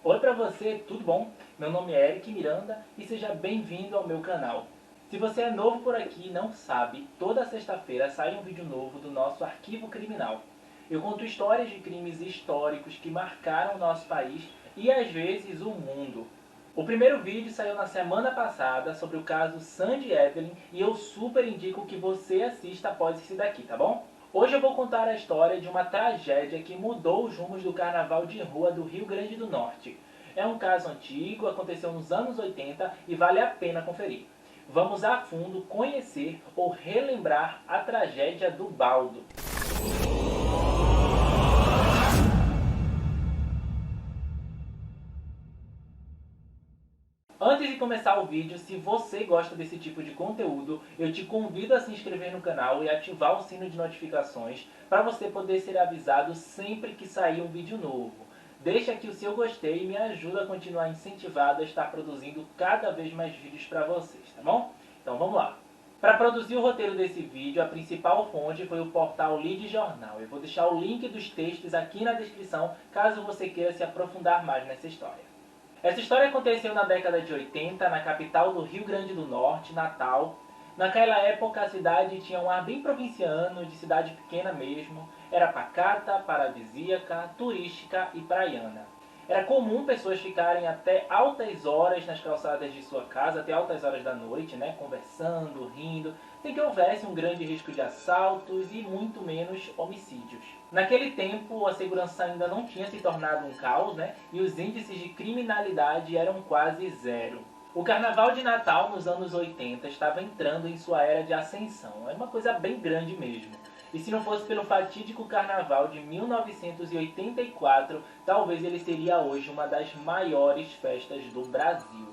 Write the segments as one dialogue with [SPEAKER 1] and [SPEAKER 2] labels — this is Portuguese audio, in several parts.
[SPEAKER 1] Oi pra você, tudo bom? Meu nome é Eric Miranda e seja bem-vindo ao meu canal. Se você é novo por aqui e não sabe, toda sexta-feira sai um vídeo novo do nosso Arquivo Criminal. Eu conto histórias de crimes históricos que marcaram o nosso país e às vezes o mundo. O primeiro vídeo saiu na semana passada sobre o caso Sandy Evelyn e eu super indico que você assista após esse daqui, tá bom? Hoje eu vou contar a história de uma tragédia que mudou os rumos do carnaval de rua do Rio Grande do Norte. É um caso antigo, aconteceu nos anos 80 e vale a pena conferir. Vamos a fundo conhecer ou relembrar a tragédia do Baldo. Antes de começar o vídeo, se você gosta desse tipo de conteúdo, eu te convido a se inscrever no canal e ativar o sino de notificações para você poder ser avisado sempre que sair um vídeo novo. Deixa aqui o seu gostei e me ajuda a continuar incentivado a estar produzindo cada vez mais vídeos para vocês, tá bom? Então vamos lá! Para produzir o roteiro desse vídeo, a principal fonte foi o portal Lead Jornal. Eu vou deixar o link dos textos aqui na descrição, caso você queira se aprofundar mais nessa história. Essa história aconteceu na década de 80, na capital do Rio Grande do Norte, Natal. Naquela época a cidade tinha um ar bem provinciano, de cidade pequena mesmo. Era pacata, paradisíaca, turística e praiana. Era comum pessoas ficarem até altas horas nas calçadas de sua casa, até altas horas da noite, né, conversando, rindo, sem que houvesse um grande risco de assaltos e muito menos homicídios. Naquele tempo, a segurança ainda não tinha se tornado um caos, né, e os índices de criminalidade eram quase zero. O Carnaval de Natal, nos anos 80, estava entrando em sua era de ascensão. Era uma coisa bem grande mesmo. E se não fosse pelo fatídico Carnaval de 1984, talvez ele seria hoje uma das maiores festas do Brasil.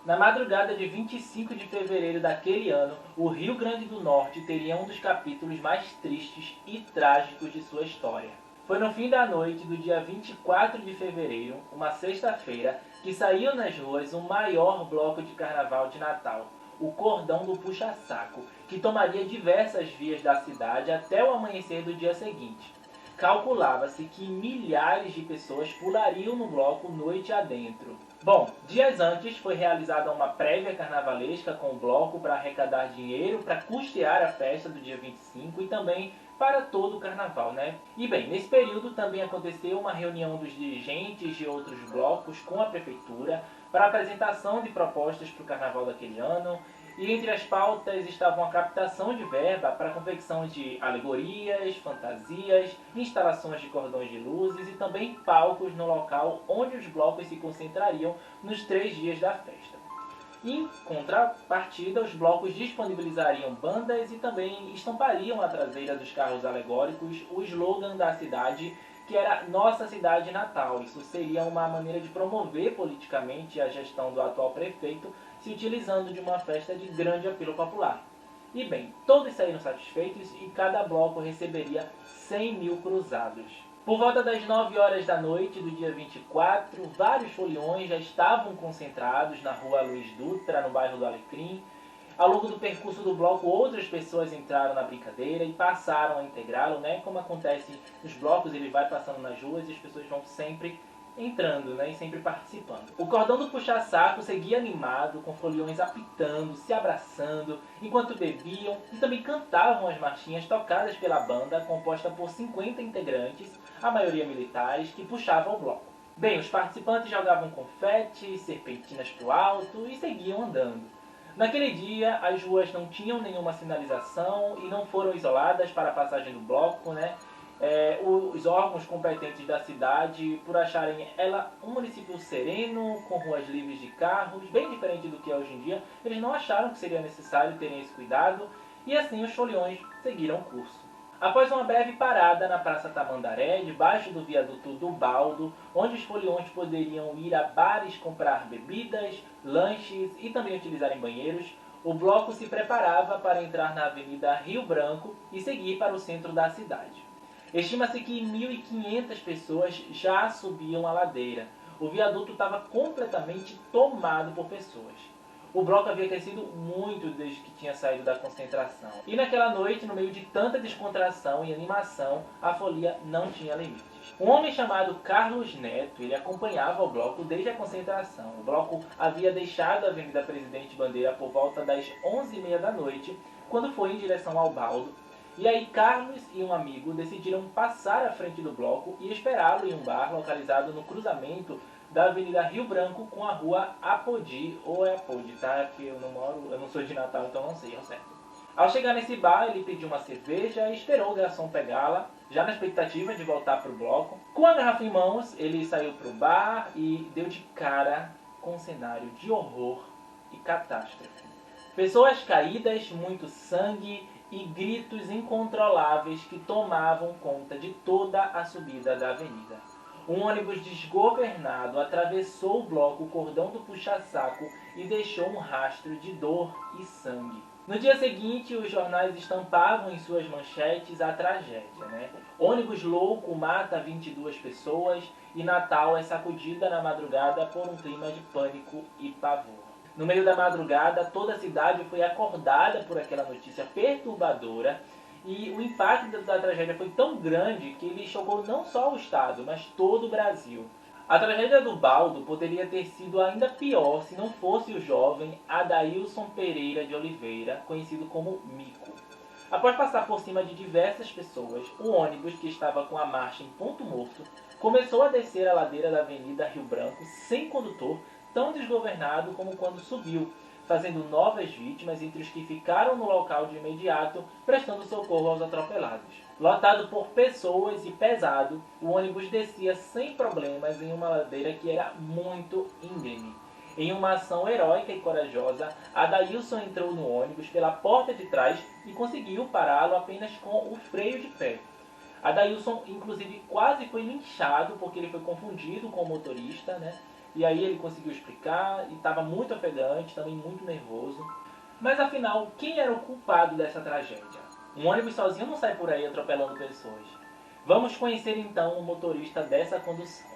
[SPEAKER 1] Na madrugada de 25 de fevereiro daquele ano, o Rio Grande do Norte teria um dos capítulos mais tristes e trágicos de sua história. Foi no fim da noite do dia 24 de fevereiro, uma sexta-feira, que saiu nas ruas o maior bloco de carnaval de Natal, o Cordão do Puxa-Saco, que tomaria diversas vias da cidade até o amanhecer do dia seguinte. Calculava-se que milhares de pessoas pulariam no bloco noite adentro. Bom, dias antes foi realizada uma prévia carnavalesca com o bloco para arrecadar dinheiro para custear a festa do dia 25 e também para todo o carnaval, né? E bem, nesse período também aconteceu uma reunião dos dirigentes de outros blocos com a prefeitura para apresentação de propostas para o carnaval daquele ano. E entre as pautas estavam a captação de verba para a confecção de alegorias, fantasias, instalações de cordões de luzes e também palcos no local onde os blocos se concentrariam nos 3 dias da festa. Em contrapartida, os blocos disponibilizariam bandas e também estampariam na traseira dos carros alegóricos o slogan da cidade, que era Nossa Cidade Natal. Isso seria uma maneira de promover politicamente a gestão do atual prefeito, se utilizando de uma festa de grande apelo popular. E bem, todos saíram satisfeitos e cada bloco receberia 100 mil cruzados. Por volta das 9 horas da noite do dia 24, vários foliões já estavam concentrados na rua Luiz Dutra, no bairro do Alecrim. Ao longo do percurso do bloco, outras pessoas entraram na brincadeira e passaram a integrá-lo, né? Como acontece nos blocos, ele vai passando nas ruas e as pessoas vão sempre entrando, né, e sempre participando. O Cordão do Puxa-Saco seguia animado, com foliões apitando, se abraçando, enquanto bebiam e também cantavam as marchinhas tocadas pela banda, composta por 50 integrantes, a maioria militares, que puxavam o bloco. Bem, os participantes jogavam confete, serpentinas para o alto e seguiam andando. Naquele dia, as ruas não tinham nenhuma sinalização e não foram isoladas para a passagem do bloco, né? Os órgãos competentes da cidade, por acharem ela um município sereno, com ruas livres de carros, bem diferente do que é hoje em dia, eles não acharam que seria necessário terem esse cuidado e assim os foliões seguiram o curso. Após uma breve parada na Praça Tamandaré, debaixo do viaduto do Baldo, onde os foliões poderiam ir a bares comprar bebidas, lanches e também utilizarem banheiros, o bloco se preparava para entrar na Avenida Rio Branco e seguir para o centro da cidade. Estima-se que 1.500 pessoas já subiam a ladeira. O viaduto estava completamente tomado por pessoas. O bloco havia crescido muito desde que tinha saído da concentração. E naquela noite, no meio de tanta descontração e animação, a folia não tinha limites. Um homem chamado Carlos Neto, ele acompanhava o bloco desde a concentração. O bloco havia deixado a Avenida Presidente Bandeira por volta das 11h30 da noite, quando foi em direção ao baldo. E aí Carlos e um amigo decidiram passar à frente do bloco e esperá-lo em um bar localizado no cruzamento da Avenida Rio Branco com a Rua Apodi, ou é Apodi, tá? Porque eu não sou de Natal, então não sei ao certo. Ao chegar nesse bar, ele pediu uma cerveja e esperou o garçom pegá-la, já na expectativa de voltar para o bloco. Com a garrafa em mãos, ele saiu para o bar e deu de cara com um cenário de horror e catástrofe. Pessoas caídas, muito sangue e gritos incontroláveis que tomavam conta de toda a subida da avenida. Um ônibus desgovernado atravessou o bloco, o cordão do puxa-saco e deixou um rastro de dor e sangue. No dia seguinte, os jornais estampavam em suas manchetes a tragédia, né? Ônibus louco mata 22 pessoas e Natal é sacudida na madrugada por um clima de pânico e pavor. No meio da madrugada, toda a cidade foi acordada por aquela notícia perturbadora e o impacto da tragédia foi tão grande que ele chocou não só o estado, mas todo o Brasil. A tragédia do baldo poderia ter sido ainda pior se não fosse o jovem Adailson Pereira de Oliveira, conhecido como Mico. Após passar por cima de diversas pessoas, o ônibus, que estava com a marcha em ponto morto, começou a descer a ladeira da Avenida Rio Branco sem condutor, tão desgovernado como quando subiu, fazendo novas vítimas entre os que ficaram no local de imediato, prestando socorro aos atropelados. Lotado por pessoas e pesado, o ônibus descia sem problemas em uma ladeira que era muito íngreme. Em uma ação heróica e corajosa, Adailson entrou no ônibus pela porta de trás e conseguiu pará-lo apenas com o freio de pé. Adailson, inclusive, quase foi linchado porque ele foi confundido com o motorista, né? E aí ele conseguiu explicar e estava muito ofegante, também muito nervoso. Mas afinal, quem era o culpado dessa tragédia? Um ônibus sozinho não sai por aí atropelando pessoas. Vamos conhecer então o motorista dessa condução.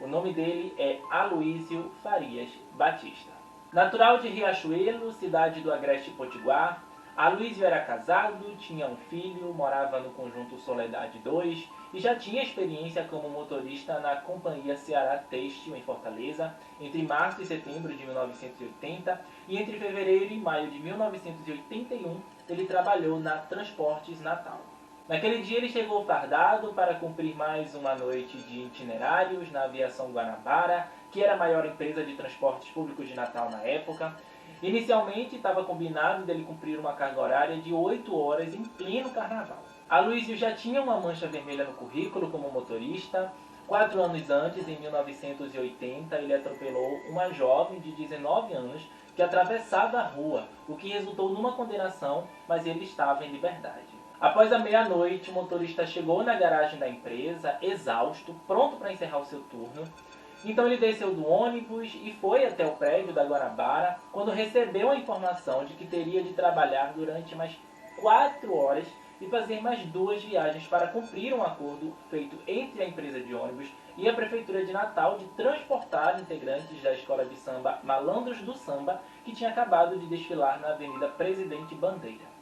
[SPEAKER 1] O nome dele é Aloísio Farias Batista. Natural de Riachuelo, cidade do Agreste Potiguar, Aloísio era casado, tinha um filho, morava no conjunto Soledade 2 e já tinha experiência como motorista na Companhia Ceará Têxtil em Fortaleza entre março e setembro de 1980 e entre fevereiro e maio de 1981 ele trabalhou na Transportes Natal. Naquele dia ele chegou fardado para cumprir mais uma noite de itinerários na Aviação Guanabara, que era a maior empresa de transportes públicos de Natal na época. Inicialmente estava combinado dele cumprir uma carga horária de 8 horas em pleno carnaval. Aloísio já tinha uma mancha vermelha no currículo como motorista. 4 anos antes, em 1980, ele atropelou uma jovem de 19 anos que atravessava a rua, o que resultou numa condenação, mas ele estava em liberdade. Após a meia-noite, o motorista chegou na garagem da empresa, exausto, pronto para encerrar o seu turno. Então ele desceu do ônibus e foi até o prédio da Guanabara, quando recebeu a informação de que teria de trabalhar durante mais 4 horas e fazer mais 2 viagens para cumprir um acordo feito entre a empresa de ônibus e a Prefeitura de Natal de transportar integrantes da escola de samba Malandros do Samba, que tinha acabado de desfilar na Avenida Presidente Bandeira.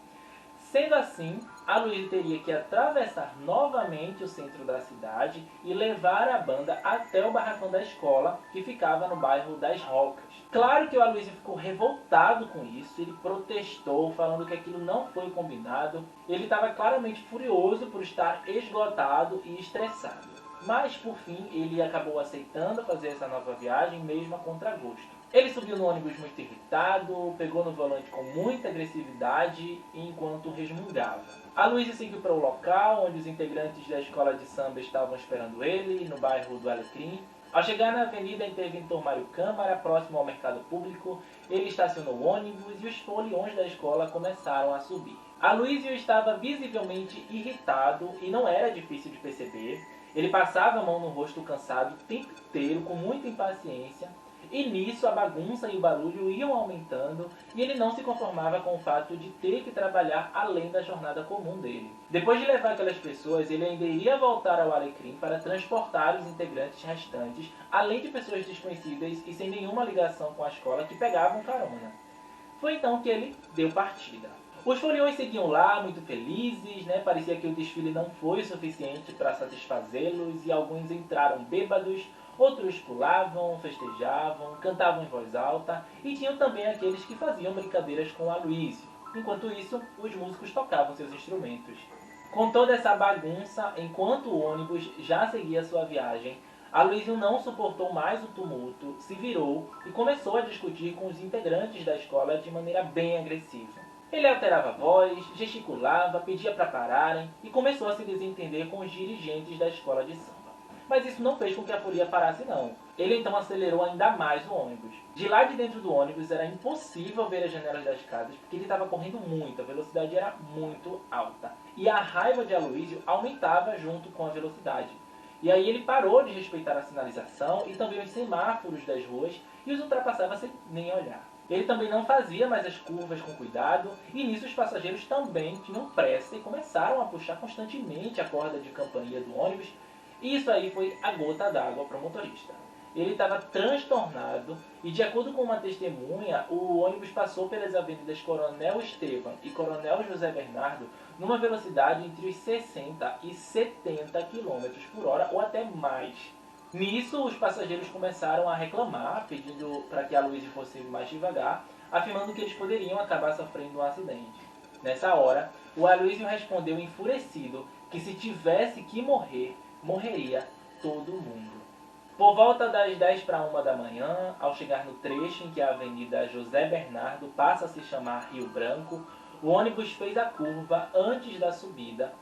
[SPEAKER 1] Sendo assim, Aloísio teria que atravessar novamente o centro da cidade e levar a banda até o barracão da escola, que ficava no bairro das Rocas. Claro que o Aloísio ficou revoltado com isso, ele protestou, falando que aquilo não foi combinado. Ele estava claramente furioso por estar esgotado e estressado. Mas, por fim, ele acabou aceitando fazer essa nova viagem, mesmo a contragosto. Ele subiu no ônibus muito irritado, pegou no volante com muita agressividade enquanto resmungava. Aloísio seguiu para o local onde os integrantes da escola de samba estavam esperando ele, no bairro do Alecrim. Ao chegar na avenida Interventor Mário Câmara, próximo ao mercado público, ele estacionou o ônibus e os foliões da escola começaram a subir. Aloísio estava visivelmente irritado e não era difícil de perceber. Ele passava a mão no rosto cansado o tempo inteiro, com muita impaciência. E nisso a bagunça e o barulho iam aumentando e ele não se conformava com o fato de ter que trabalhar além da jornada comum dele. Depois de levar aquelas pessoas, ele ainda iria voltar ao Alecrim para transportar os integrantes restantes, além de pessoas desconhecidas e sem nenhuma ligação com a escola que pegavam carona. Foi então que ele deu partida. Os foliões seguiam lá, muito felizes, né? Parecia que o desfile não foi o suficiente para satisfazê-los e alguns entraram bêbados, outros pulavam, festejavam, cantavam em voz alta e tinham também aqueles que faziam brincadeiras com Aloísio. Enquanto isso, os músicos tocavam seus instrumentos. Com toda essa bagunça, enquanto o ônibus já seguia sua viagem, Aloísio não suportou mais o tumulto, se virou e começou a discutir com os integrantes da escola de maneira bem agressiva. Ele alterava a voz, gesticulava, pedia para pararem e começou a se desentender com os dirigentes da escola de samba. Mas isso não fez com que a folia parasse não. Ele então acelerou ainda mais o ônibus. De lá de dentro do ônibus era impossível ver as janelas das casas porque ele estava correndo muito, a velocidade era muito alta. E a raiva de Aloísio aumentava junto com a velocidade. E aí ele parou de respeitar a sinalização e também os semáforos das ruas e os ultrapassava sem nem olhar. Ele também não fazia mais as curvas com cuidado e nisso os passageiros também tinham pressa e começaram a puxar constantemente a corda de campainha do ônibus e isso aí foi a gota d'água para o motorista. Ele estava transtornado e, de acordo com uma testemunha, o ônibus passou pelas avenidas Coronel Estevam e Coronel José Bernardo numa velocidade entre os 60 e 70 km por hora ou até mais. Nisso, os passageiros começaram a reclamar, pedindo para que a Aloísio fosse mais devagar, afirmando que eles poderiam acabar sofrendo um acidente. Nessa hora, o Aloísio respondeu enfurecido que se tivesse que morrer, morreria todo mundo. Por volta das 10 para 1 da manhã, ao chegar no trecho em que a Avenida José Bernardo passa a se chamar Rio Branco, o ônibus fez a curva antes da subida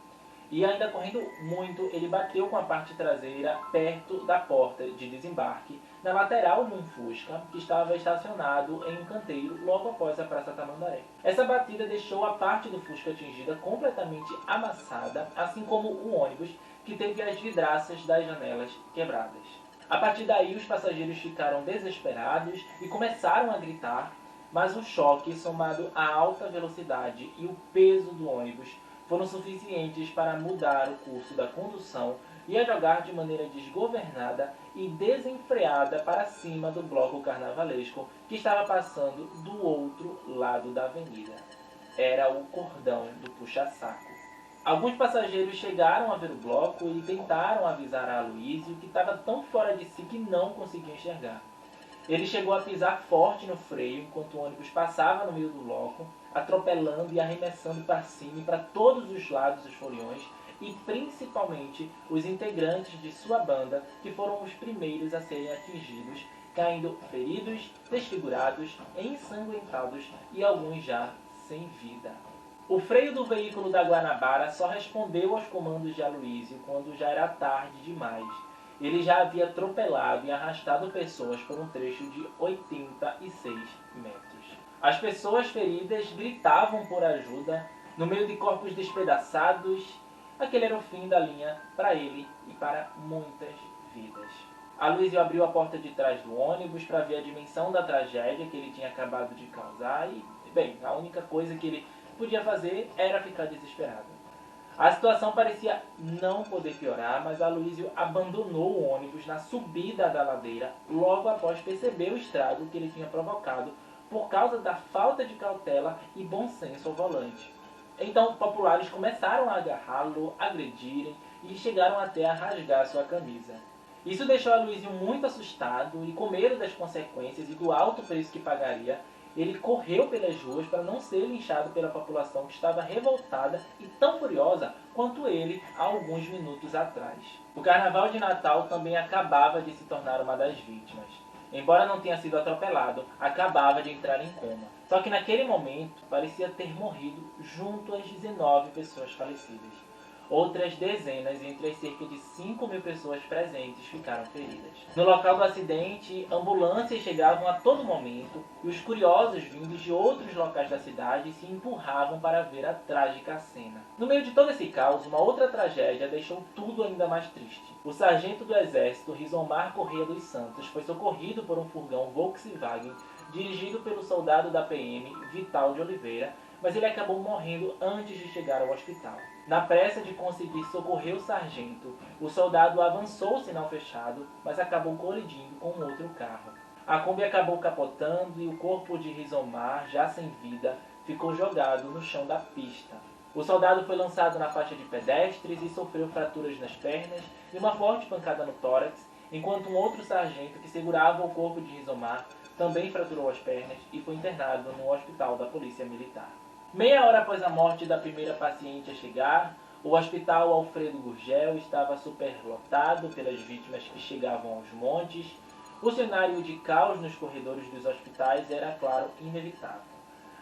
[SPEAKER 1] e, ainda correndo muito, ele bateu com a parte traseira perto da porta de desembarque, na lateral de um Fusca que estava estacionado em um canteiro logo após a Praça Tamandaré. Essa batida deixou a parte do Fusca atingida completamente amassada, assim como o ônibus, que teve as vidraças das janelas quebradas. A partir daí, os passageiros ficaram desesperados e começaram a gritar, mas o choque, somado à alta velocidade e o peso do ônibus, foram suficientes para mudar o curso da condução e a jogar de maneira desgovernada e desenfreada para cima do bloco carnavalesco que estava passando do outro lado da avenida. Era o cordão do puxa-saco. Alguns passageiros chegaram a ver o bloco e tentaram avisar a Aloísio, que estava tão fora de si que não conseguia enxergar. Ele chegou a pisar forte no freio enquanto o ônibus passava no meio do bloco, atropelando e arremessando para cima e para todos os lados os foliões e principalmente os integrantes de sua banda, que foram os primeiros a serem atingidos, caindo feridos, desfigurados, ensanguentados e alguns já sem vida. O freio do veículo da Guanabara só respondeu aos comandos de Aloísio quando já era tarde demais. Ele já havia atropelado e arrastado pessoas por um trecho de 86 metros. As pessoas feridas gritavam por ajuda, no meio de corpos despedaçados. Aquele era o fim da linha para ele e para muitas vidas. Aloísio abriu a porta de trás do ônibus para ver a dimensão da tragédia que ele tinha acabado de causar e, bem, a única coisa que ele podia fazer era ficar desesperado. A situação parecia não poder piorar, mas Aloísio abandonou o ônibus na subida da ladeira logo após perceber o estrago que ele tinha provocado por causa da falta de cautela e bom senso ao volante. Então, populares começaram a agarrá-lo, agredirem e chegaram até a rasgar sua camisa. Isso deixou Aloísio muito assustado e, com medo das consequências e do alto preço que pagaria, ele correu pelas ruas para não ser linchado pela população que estava revoltada e tão furiosa quanto ele há alguns minutos atrás. O Carnaval de Natal também acabava de se tornar uma das vítimas. Embora não tenha sido atropelado, acabava de entrar em coma. Só que naquele momento parecia ter morrido junto às 19 pessoas falecidas. Outras dezenas, entre as cerca de 5.000 pessoas presentes, ficaram feridas. No local do acidente, ambulâncias chegavam a todo momento e os curiosos vindos de outros locais da cidade se empurravam para ver a trágica cena. No meio de todo esse caos, uma outra tragédia deixou tudo ainda mais triste. O sargento do exército, Rizomar Corrêa dos Santos, foi socorrido por um furgão Volkswagen dirigido pelo soldado da PM, Vital de Oliveira, mas ele acabou morrendo antes de chegar ao hospital. Na pressa de conseguir socorrer o sargento, o soldado avançou o sinal fechado, mas acabou colidindo com um outro carro. A Kombi acabou capotando e o corpo de Rizomar, já sem vida, ficou jogado no chão da pista. O soldado foi lançado na faixa de pedestres e sofreu fraturas nas pernas e uma forte pancada no tórax, enquanto um outro sargento que segurava o corpo de Rizomar também fraturou as pernas e foi internado no hospital da Polícia Militar. Meia hora após a morte da primeira paciente a chegar, o hospital Alfredo Gurgel estava superlotado pelas vítimas que chegavam aos montes. O cenário de caos nos corredores dos hospitais era, claro, inevitável.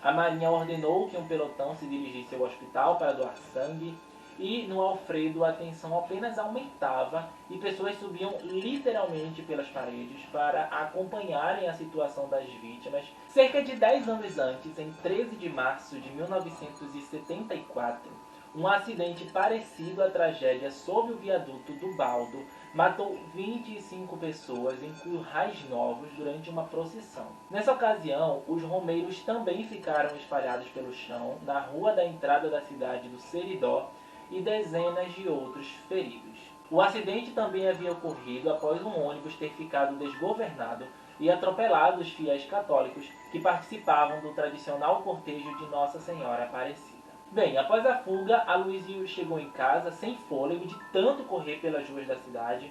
[SPEAKER 1] A Marinha ordenou que um pelotão se dirigisse ao hospital para doar sangue e no Alfredo a tensão apenas aumentava e pessoas subiam literalmente pelas paredes para acompanharem a situação das vítimas. Cerca de 10 anos antes, em 13 de março de 1974, um acidente parecido à tragédia sob o viaduto do Baldo matou 25 pessoas em Currais Novos durante uma procissão. Nessa ocasião, os romeiros também ficaram espalhados pelo chão na rua da entrada da cidade do Seridó e dezenas de outros feridos. O acidente também havia ocorrido após um ônibus ter ficado desgovernado e atropelado os fiéis católicos que participavam do tradicional cortejo de Nossa Senhora Aparecida. Bem, após a fuga, Aloísio chegou em casa sem fôlego de tanto correr pelas ruas da cidade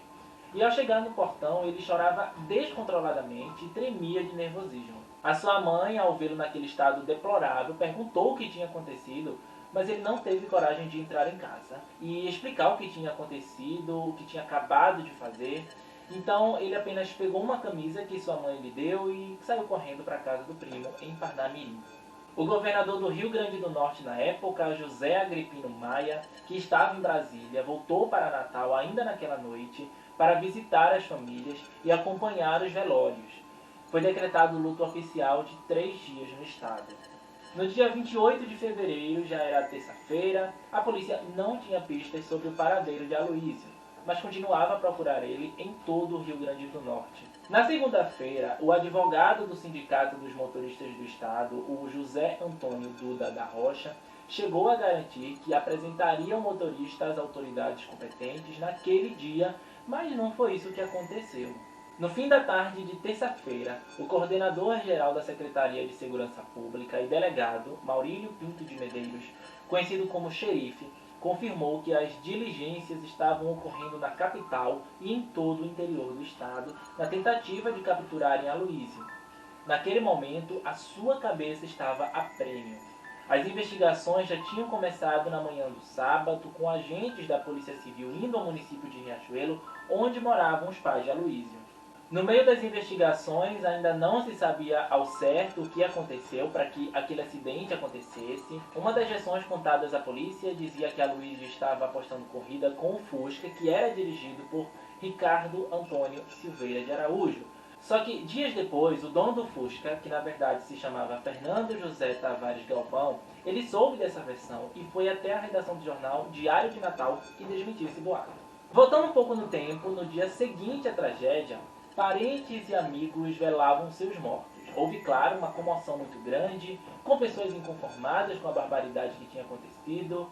[SPEAKER 1] e ao chegar no portão ele chorava descontroladamente e tremia de nervosismo. A sua mãe, ao vê-lo naquele estado deplorável, perguntou o que tinha acontecido, mas ele não teve coragem de entrar em casa e explicar o que tinha acontecido, o que tinha acabado de fazer. Então ele apenas pegou uma camisa que sua mãe lhe deu e saiu correndo para a casa do primo em Parnamirim. O governador do Rio Grande do Norte na época, José Agripino Maia, que estava em Brasília, voltou para Natal ainda naquela noite para visitar as famílias e acompanhar os velórios. Foi decretado luto oficial de 3 dias no estado. No dia 28 de fevereiro, já era terça-feira, a polícia não tinha pistas sobre o paradeiro de Aloísio, mas continuava a procurar ele em todo o Rio Grande do Norte. Na segunda-feira, o advogado do Sindicato dos Motoristas do Estado, o José Antônio Duda da Rocha, chegou a garantir que apresentaria o motorista às autoridades competentes naquele dia, mas não foi isso que aconteceu. No fim da tarde de terça-feira, o coordenador-geral da Secretaria de Segurança Pública e delegado, Maurílio Pinto de Medeiros, conhecido como xerife, confirmou que as diligências estavam ocorrendo na capital e em todo o interior do estado, na tentativa de capturarem Aloísio. Naquele momento, a sua cabeça estava a prêmio. As investigações já tinham começado na manhã do sábado, com agentes da Polícia Civil indo ao município de Riachuelo, onde moravam os pais de Aloísio. No meio das investigações, ainda não se sabia ao certo o que aconteceu para que aquele acidente acontecesse. Uma das versões contadas à polícia dizia que Aloísio estava apostando corrida com o Fusca, que era dirigido por Ricardo Antônio Silveira de Araújo. Só que dias depois, o dono do Fusca, que na verdade se chamava Fernando José Tavares Galvão, ele soube dessa versão e foi até a redação do jornal Diário de Natal e desmentiu esse boato. Voltando um pouco no tempo, no dia seguinte à tragédia, parentes e amigos velavam seus mortos. Houve, claro, uma comoção muito grande, com pessoas inconformadas com a barbaridade que tinha acontecido.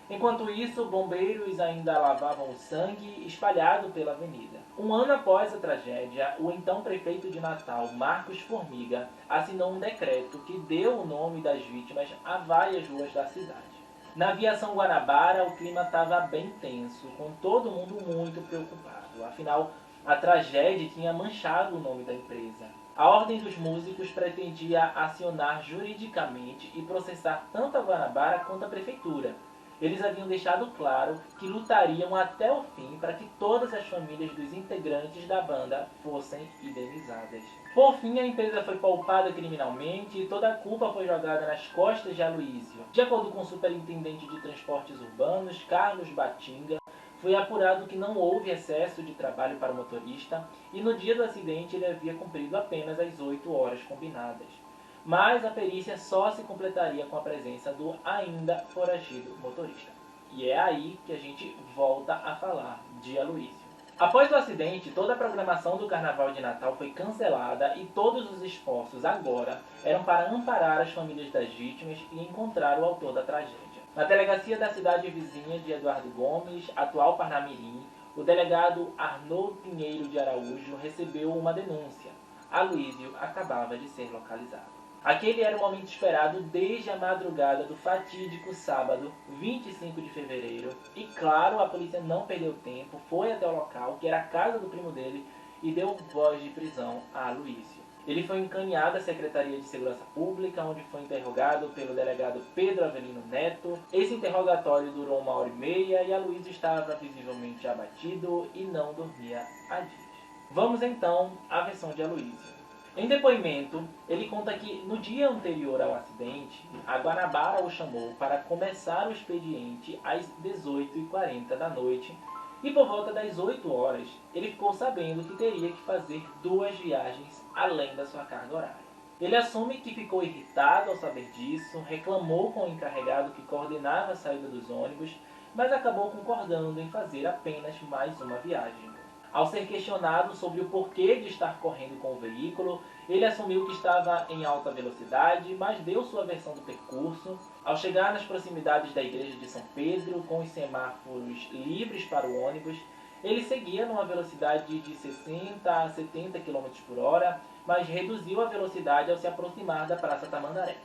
[SPEAKER 1] Enquanto isso, bombeiros ainda lavavam o sangue espalhado pela avenida. Um ano após a tragédia, o então prefeito de Natal, Marcos Formiga, assinou um decreto que deu o nome das vítimas a várias ruas da cidade. Na aviação Guanabara, o clima estava bem tenso, com todo mundo muito preocupado. Afinal, a tragédia tinha manchado o nome da empresa. A Ordem dos Músicos pretendia acionar juridicamente e processar tanto a Guanabara quanto a prefeitura. Eles haviam deixado claro que lutariam até o fim para que todas as famílias dos integrantes da banda fossem indenizadas. Por fim, a empresa foi poupada criminalmente e toda a culpa foi jogada nas costas de Aloísio. De acordo com o superintendente de transportes urbanos, Carlos Batinga, foi apurado que não houve excesso de trabalho para o motorista e no dia do acidente ele havia cumprido apenas as 8 horas combinadas. Mas a perícia só se completaria com a presença do ainda foragido motorista. E é aí que a gente volta a falar de Aloísio. Após o acidente, toda a programação do Carnaval de Natal foi cancelada e todos os esforços agora eram para amparar as famílias das vítimas e encontrar o autor da tragédia. Na delegacia da cidade vizinha de Eduardo Gomes, atual Parnamirim, o delegado Arnold Pinheiro de Araújo recebeu uma denúncia. Aloísio acabava de ser localizado. Aquele era o momento esperado desde a madrugada do fatídico sábado, 25 de fevereiro. E claro, a polícia não perdeu tempo, foi até o local, que era a casa do primo dele, e deu voz de prisão a Aloísio. Ele foi encaminhado à Secretaria de Segurança Pública, onde foi interrogado pelo delegado Pedro Avelino Neto. Esse interrogatório durou 1h30 e Aloísio estava visivelmente abatido e não dormia há dias. Vamos então à versão de Aloísio. Em depoimento, ele conta que no dia anterior ao acidente, a Guanabara o chamou para começar o expediente às 18h40 da noite e por volta das 8 horas ele ficou sabendo que teria que fazer 2 viagens além da sua carga horária. Ele assume que ficou irritado ao saber disso, reclamou com o encarregado que coordenava a saída dos ônibus, mas acabou concordando em fazer apenas mais uma viagem. Ao ser questionado sobre o porquê de estar correndo com o veículo, ele assumiu que estava em alta velocidade, mas deu sua versão do percurso. Ao chegar nas proximidades da igreja de São Pedro, com os semáforos livres para o ônibus, ele seguia numa velocidade de 60 a 70 km por hora, mas reduziu a velocidade ao se aproximar da Praça Tamandaré.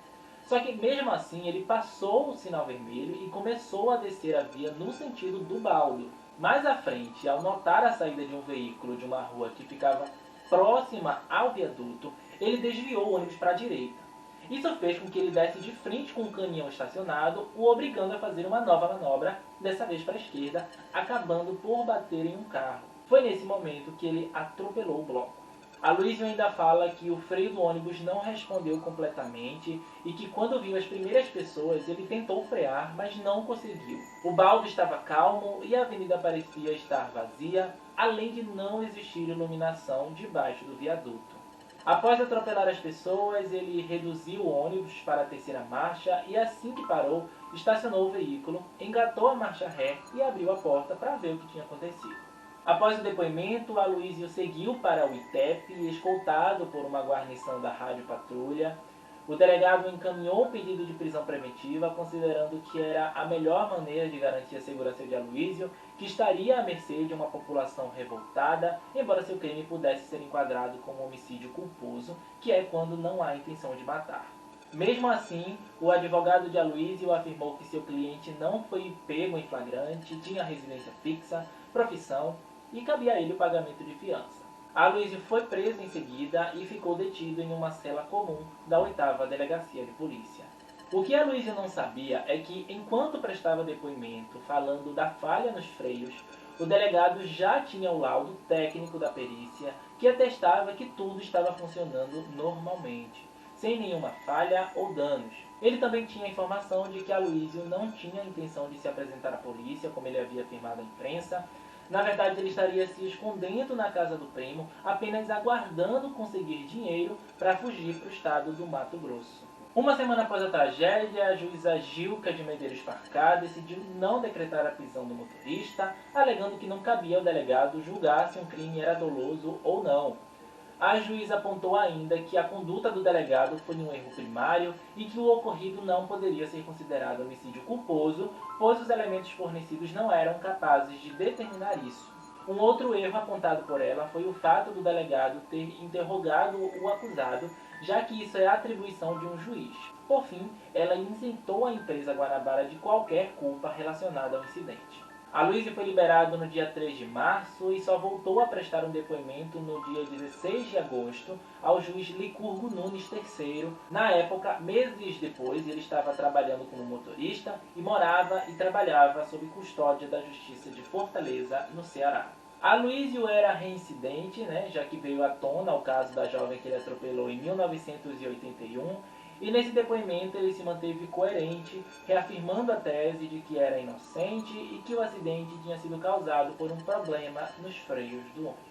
[SPEAKER 1] Só que mesmo assim ele passou o sinal vermelho e começou a descer a via no sentido do Baldo. Mais à frente, ao notar a saída de um veículo de uma rua que ficava próxima ao viaduto, ele desviou o ônibus para a direita. Isso fez com que ele desse de frente com um caminhão estacionado, o obrigando a fazer uma nova manobra, dessa vez para a esquerda, acabando por bater em um carro. Foi nesse momento que ele atropelou o bloco. Aloísio ainda fala que o freio do ônibus não respondeu completamente e que quando viu as primeiras pessoas ele tentou frear, mas não conseguiu. O baldo estava calmo e a avenida parecia estar vazia, além de não existir iluminação debaixo do viaduto. Após atropelar as pessoas, ele reduziu o ônibus para a terceira marcha e assim que parou, estacionou o veículo, engatou a marcha ré e abriu a porta para ver o que tinha acontecido. Após o depoimento, Aloísio seguiu para o ITEP, escoltado por uma guarnição da Rádio Patrulha. O delegado encaminhou um pedido de prisão preventiva, considerando que era a melhor maneira de garantir a segurança de Aloísio, que estaria à mercê de uma população revoltada, embora seu crime pudesse ser enquadrado como homicídio culposo, que é quando não há intenção de matar. Mesmo assim, o advogado de Aloísio afirmou que seu cliente não foi pego em flagrante, tinha residência fixa, profissão, e cabia a ele o pagamento de fiança. Aloísio foi preso em seguida e ficou detido em uma cela comum da 8ª Delegacia de Polícia. O que Aloísio não sabia é que, enquanto prestava depoimento falando da falha nos freios, o delegado já tinha o laudo técnico da perícia que atestava que tudo estava funcionando normalmente, sem nenhuma falha ou danos. Ele também tinha a informação de que Aloísio não tinha a intenção de se apresentar à polícia, como ele havia afirmado à imprensa. Na verdade, ele estaria se escondendo na casa do primo, apenas aguardando conseguir dinheiro para fugir para o estado do Mato Grosso. Uma semana após a tragédia, a juíza Gilca de Medeiros Parcá decidiu não decretar a prisão do motorista, alegando que não cabia ao delegado julgar se um crime era doloso ou não. A juíza apontou ainda que a conduta do delegado foi um erro primário e que o ocorrido não poderia ser considerado homicídio culposo, pois os elementos fornecidos não eram capazes de determinar isso. Um outro erro apontado por ela foi o fato do delegado ter interrogado o acusado, já que isso é atribuição de um juiz. Por fim, ela isentou a empresa Guanabara de qualquer culpa relacionada ao incidente. Aloísio foi liberado no dia 3 de março e só voltou a prestar um depoimento no dia 16 de agosto ao juiz Licurgo Nunes III. Na época, meses depois, ele estava trabalhando como motorista e morava e trabalhava sob custódia da Justiça de Fortaleza, no Ceará. Aloísio era reincidente, já que veio à tona o caso da jovem que ele atropelou em 1981, e nesse depoimento ele se manteve coerente, reafirmando a tese de que era inocente e que o acidente tinha sido causado por um problema nos freios do ônibus.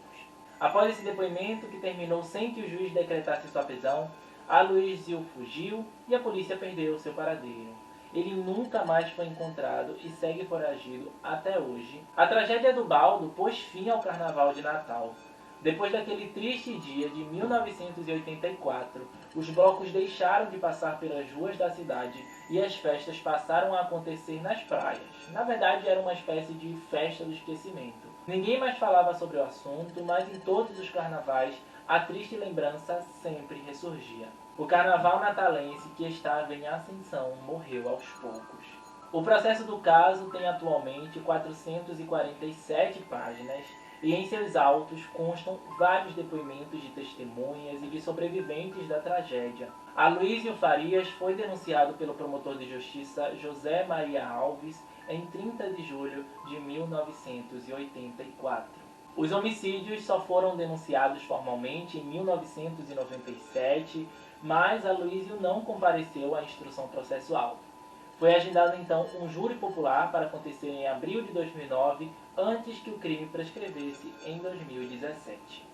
[SPEAKER 1] Após esse depoimento, que terminou sem que o juiz decretasse sua prisão, Aloísio fugiu e a polícia perdeu seu paradeiro. Ele nunca mais foi encontrado e segue foragido até hoje. A tragédia do baldo pôs fim ao Carnaval de Natal. Depois daquele triste dia de 1984, os blocos deixaram de passar pelas ruas da cidade e as festas passaram a acontecer nas praias. Na verdade, era uma espécie de festa do esquecimento. Ninguém mais falava sobre o assunto, mas em todos os carnavais a triste lembrança sempre ressurgia. O carnaval natalense, que estava em ascensão, morreu aos poucos. O processo do caso tem atualmente 447 páginas e em seus autos constam vários depoimentos de testemunhas e de sobreviventes da tragédia. Aloísio Farias foi denunciado pelo promotor de justiça José Maria Alves em 30 de julho de 1984. Os homicídios só foram denunciados formalmente em 1997, mas Aloísio não compareceu à instrução processual. Foi agendado então um júri popular para acontecer em abril de 2009, antes que o crime prescrevesse em 2017.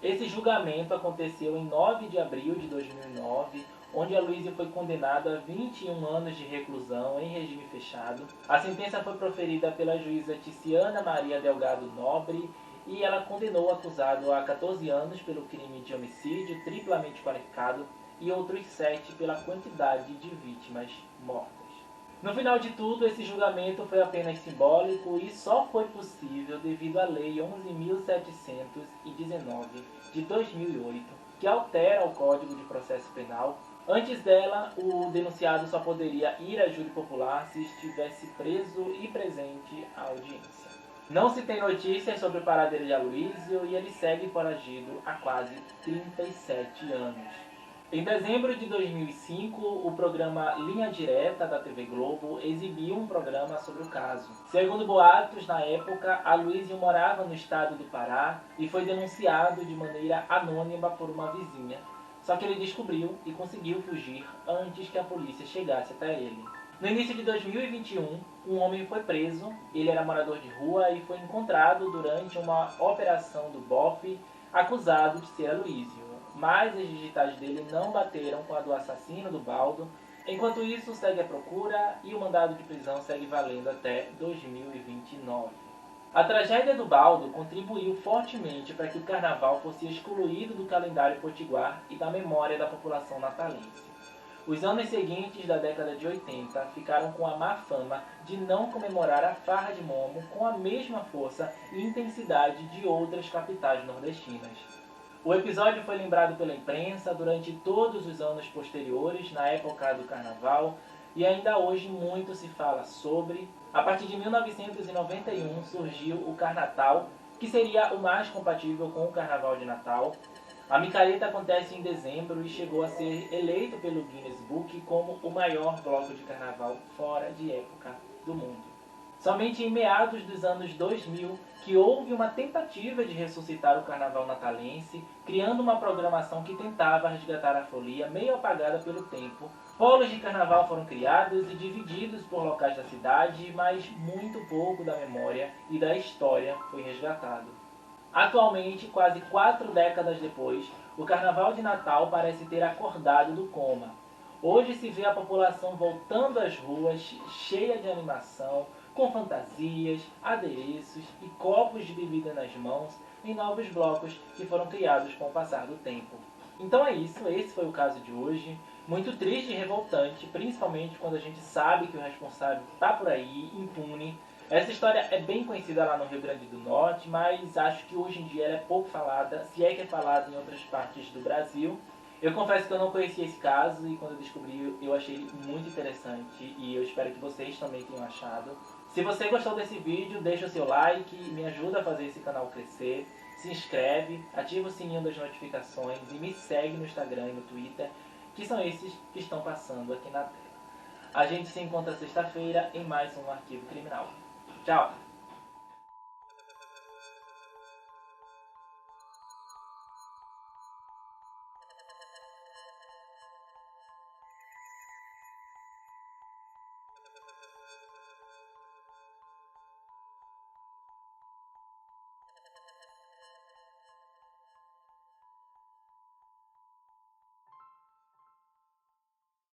[SPEAKER 1] Esse julgamento aconteceu em 9 de abril de 2009, onde Aloísio foi condenado a 21 anos de reclusão em regime fechado. A sentença foi proferida pela juíza Ticiana Maria Delgado Nobre e ela condenou o acusado a 14 anos pelo crime de homicídio triplamente qualificado e outros 7 pela quantidade de vítimas mortas. No final de tudo, esse julgamento foi apenas simbólico e só foi possível devido à Lei 11.719 de 2008, que altera o Código de Processo Penal. Antes dela, o denunciado só poderia ir a júri popular se estivesse preso e presente à audiência. Não se tem notícias sobre o paradeiro de Aloísio e ele segue foragido há quase 37 anos. Em dezembro de 2005, o programa Linha Direta da TV Globo exibiu um programa sobre o caso. Segundo boatos, na época, Aloísio morava no estado do Pará e foi denunciado de maneira anônima por uma vizinha. Só que ele descobriu e conseguiu fugir antes que a polícia chegasse até ele. No início de 2021, um homem foi preso, ele era morador de rua e foi encontrado durante uma operação do BOPE, acusado de ser Aloísio. Mas as digitais dele não bateram com a do assassino do Baldo. Enquanto isso, segue a procura e o mandado de prisão segue valendo até 2029. A tragédia do Baldo contribuiu fortemente para que o carnaval fosse excluído do calendário potiguar e da memória da população natalense. Os anos seguintes da década de 80 ficaram com a má fama de não comemorar a farra de Momo com a mesma força e intensidade de outras capitais nordestinas. O episódio foi lembrado pela imprensa durante todos os anos posteriores, na época do carnaval, e ainda hoje muito se fala sobre. A partir de 1991 surgiu o Carnatal, que seria o mais compatível com o Carnaval de Natal. A micareta acontece em dezembro e chegou a ser eleito pelo Guinness Book como o maior bloco de carnaval fora de época do mundo. Somente em meados dos anos 2000 que houve uma tentativa de ressuscitar o carnaval natalense, criando uma programação que tentava resgatar a folia meio apagada pelo tempo. Polos de carnaval foram criados e divididos por locais da cidade, mas muito pouco da memória e da história foi resgatado. Atualmente, quase 4 décadas depois, o Carnaval de Natal parece ter acordado do coma. Hoje se vê a população voltando às ruas, cheia de animação, com fantasias, adereços e copos de bebida nas mãos, em novos blocos que foram criados com o passar do tempo. Então é isso, esse foi o caso de hoje. Muito triste e revoltante, principalmente quando a gente sabe que o responsável está por aí, impune. Essa história é bem conhecida lá no Rio Grande do Norte, mas acho que hoje em dia ela é pouco falada, se é que é falada em outras partes do Brasil. Eu confesso que eu não conhecia esse caso e quando eu descobri eu achei muito interessante e eu espero que vocês também tenham achado. Se você gostou desse vídeo, deixa o seu like, me ajuda a fazer esse canal crescer, se inscreve, ativa o sininho das notificações e me segue no Instagram e no Twitter, que são esses que estão passando aqui na tela. A gente se encontra sexta-feira em mais um Arquivo Criminal. Tchau!